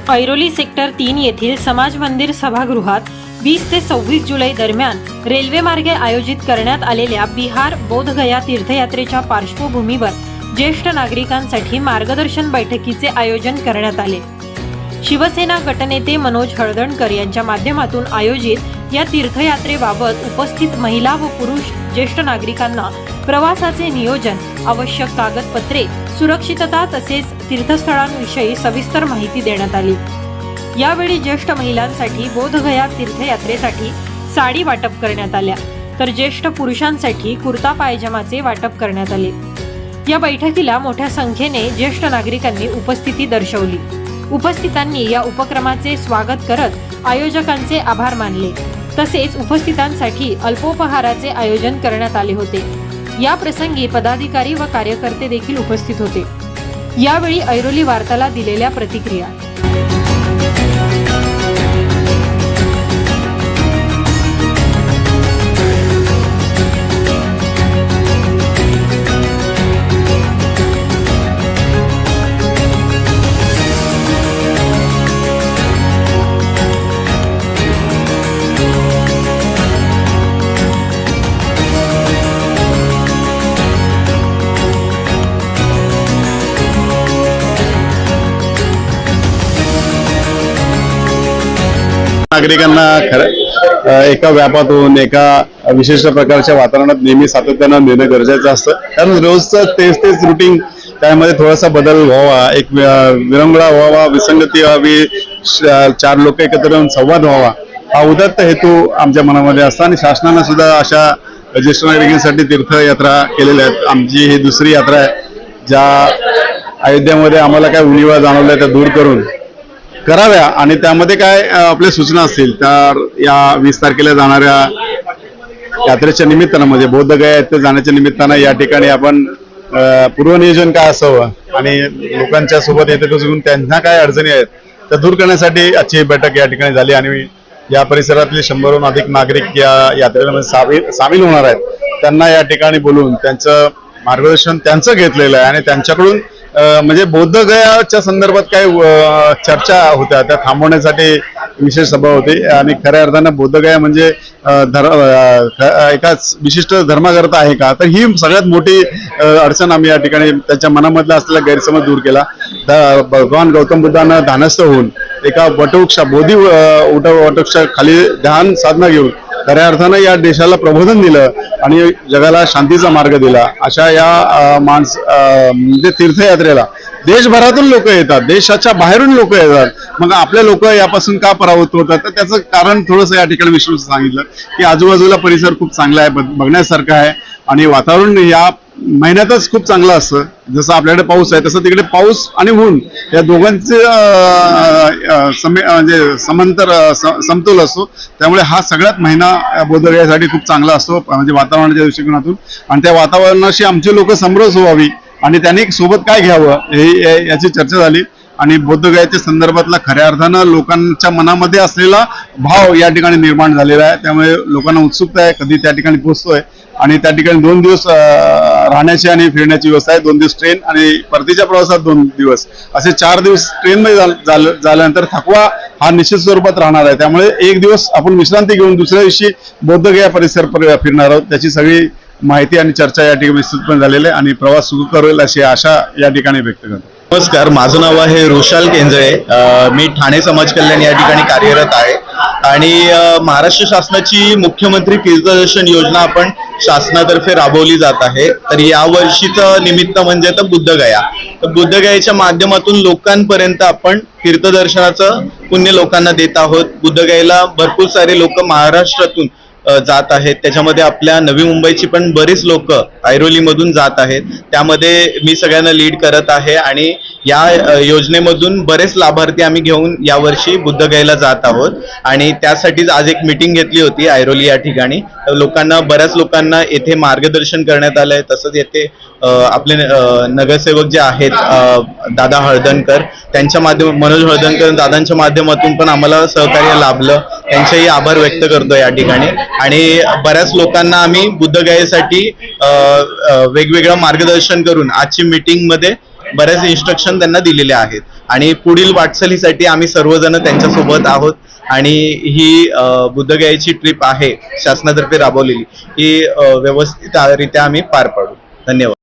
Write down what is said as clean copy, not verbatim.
Airoli sector 3 येथील समाज मंदिर सभागृहात 20 ते 26 जुलै दरम्यान रेल्वे मार्गे आयोजित करण्यात आलेल्या बिहार बोधगया तीर्थयात्रेच्या पार्श्वभूमीवर ज्येष्ठ नागरिकांसाठी मार्गदर्शन बैठकीचे आयोजन करण्यात आले। शिवसेना गटनेते मनोज हळदणकर यांच्या माध्यमातून आयोजित या तीर्थयात्रेबाबत उपस्थित महिला व पुरुष ज्येष्ठ नागरिकांना प्रवासाचे नियोजन, आवश्यक कागदपत्रे, सुरक्षितता तसेच तीर्थस्थळांविषयी सविस्तर माहिती देण्यात आली। यावेळी ज्येष्ठ महिलांसाठी बोधगया तीर्थयात्रेसाठी साडी वाटप करण्यात आल्या, तर ज्येष्ठ पुरुषांसाठी कुर्ता पायजमाचे वाटप करण्यात आले। या बैठकीला मोठ्या संख्येने ज्येष्ठ नागरिकांनी उपस्थिती दर्शवली। उपस्थितांनी या उपक्रमाचे स्वागत करत आयोजकांचे आभार मानले। तसेच उपस्थितांसाठी अल्पोपहाराचे आयोजन करण्यात आले होते। या प्रसंगी पदाधिकारी व कार्यकर्ते देखील उपस्थित होते। यावेळी ऐरोली वार्ताला दिलेल्या प्रतिक्रिया। नागरिकांना एका व्यापातून एका विशिष्ट प्रकारच्या वातावरणात नेहमी सातत्यानं नेणं गरजेचं असतं, कारण रोजचं तेच रुटीन त्यामध्ये थोडासा बदल व्हावा, एक विरंगुळा व्हावा, विसंगती व्हावी, चार लोक एकत्र येऊन संवाद व्हावा, हा उदात्त हेतू आमच्या मनामध्ये असतो। आणि शासनानं सुद्धा अशा ज्येष्ठ नागरिकांसाठी तीर्थयात्रा केलेल्या आहेत। आमची ही दुसरी यात्रा आहे, ज्या अयोध्यामध्ये आम्हाला काय उणिवा जाणवल्या त्या दूर करून कराव्या, आणि त्यामध्ये काय आपल्या सूचना असतील तर या 20 तारखेला जाणाऱ्या यात्रेच्या निमित्तानं म्हणजे बोधगया येथे जाण्याच्या निमित्तानं या ठिकाणी आपण पूर्वनियोजन काय असावं आणि लोकांच्या सोबत येथे बसून त्यांना काय अडचणी आहेत त्या दूर करण्यासाठी आजची बैठक या ठिकाणी झाली। आणि या परिसरातले 100हून अधिक नागरिक या यात्रेमध्ये सामील होणार आहेत। त्यांना या ठिकाणी बोलून त्यांचं मार्गदर्शन त्यांचं घेतलेलं आहे आणि त्यांच्याकडून म्हणजे बोधगयाच्या संदर्भात काय चर्चा होत्या त्या थांबवण्यासाठी विशेष सभा होती। आणि खऱ्या अर्थानं बोधगया म्हणजे एकाच विशिष्ट धर्माकरता आहे का, तर ही सगळ्यात मोठी अडचण आम्ही या ठिकाणी त्यांच्या मनामधला असलेला गैरसमज दूर केला। भगवान गौतम बुद्धांना ध्यानस्थ होऊन एका वटवृक्ष बोधी वटवृक्ष खाली ध्यान साधना घेऊन खऱ्या अर्थानं या देशाला प्रबोधन दिलं आणि जगाला शांतीचा मार्ग दिला। अशा या म्हणजे तीर्थयात्रेला देशभरातून लोक येतात, देशाच्या बाहेरून लोक येतात। मग आपले लोक यापासून का परावृत्त होतात, तर त्याचं कारण थोडंसं या ठिकाणी विश्लेषण सांगितलं की आजूबाजूला परिसर खूप चांगला आहे, बघण्यासारखं आहे आणि वातावरण या महिन्यातच खूप चांगलं असतं। जसं आपल्याकडे पाऊस आहे तसं तिकडे पाऊस आणि ऊन या दोघांचे म्हणजे समतोल असतो। त्यामुळे हा सगळ्यात महिना बोधगयासाठी खूप चांगला असतो म्हणजे वातावरणाच्या दृष्टिकोनातून। आणि त्या वातावरणाशी आमची लोक समरस व्हावी आणि त्यांनी सोबत काय घ्यावं हे याची चर्चा झाली। आणि बोधगयाच्या संदर्भातला खऱ्या अर्थानं लोकांच्या मनामध्ये असलेला भाव या ठिकाणी निर्माण झालेला आहे। त्यामुळे लोकांना उत्सुकता आहे कधी त्या ठिकाणी पोहोचतोय। आणि त्या ठिकाणी 2 दिवस राहण्याची आणि फिरण्याची व्यवस्था आहे, 2 दिवस ट्रेन आणि परतीच्या प्रवासात 2 दिवस, असे 4 दिवस ट्रेनमध्ये झाल्यानंतर थकवा हा निश्चित स्वरूपात राहणार आहे। त्यामुळे 1 दिवस आपण विश्रांती घेऊन दुसऱ्या दिवशी बोधगया परिसर फिरणार आहोत। त्याची सगळी माहिती आणि चर्चा या ठिकाणी विस्तृतपणे झालेली आहे आणि प्रवास सुरू करेल अशी आशा या ठिकाणी व्यक्त करतो। नमस्कार, माझं नाव आहे रोशाल केंजळे। मी ठाणे समाज कल्याण या ठिकाणी कार्यरत आहे आणि महाराष्ट्र शासनाची मुख्यमंत्री तीर्थदर्शन योजना आपण शासनातर्फे राबवली जात आहे। तर या वर्षीचं निमित्त म्हणजे तर बुद्धगया, तर बुद्धगयाच्या माध्यमातून लोकांपर्यंत आपण तीर्थदर्शनाचं पुण्य लोकांना देत आहोत। बुद्धगयाला भरपूर सारे लोक महाराष्ट्रातून जात आहेत, त्याच्यामध्ये आपल्या नवी मुंबईची पण बरीच लोक ऐरोलीमधून जात आहेत। त्यामध्ये मी सगळ्यांना लीड करत आहे आणि या योजनेमधून बरेच लाभार्थी आम्ही घेऊन यावर्षी बुद्धगयाला जात आहोत। आणि त्यासाठीच आज एक मीटिंग घेतली होती ऐरोली या ठिकाणी। बऱ्याच लोकांना येथे मार्गदर्शन करण्यात आलंय। तसंच येथे आपले नगरसेवक जे आहेत दादा हळदणकर, त्यांच्या मनोज हळदणकर दादांच्या माध्यमातून पण आम्हाला सहकार्य लाभलं, त्यांचेही आभार व्यक्त करतो या ठिकाणी। आणि बऱ्याच लोकांना आम्ही बुद्धगयेसाठी वेगवेगळं मार्गदर्शन करून आजची मीटिंग मध्ये बऱ्याच इन्स्ट्रक्शन त्यांना दिलेले आहेत आणि पुढील वाटचालीसाठी आम्ही सर्वजण त्यांच्यासोबत आहोत आणि ही बुद्धगयाची ट्रिप आहे शासनातर्फे राबवलेली ही व्यवस्थितरित्या आम्ही पार पाडू. धन्यवाद.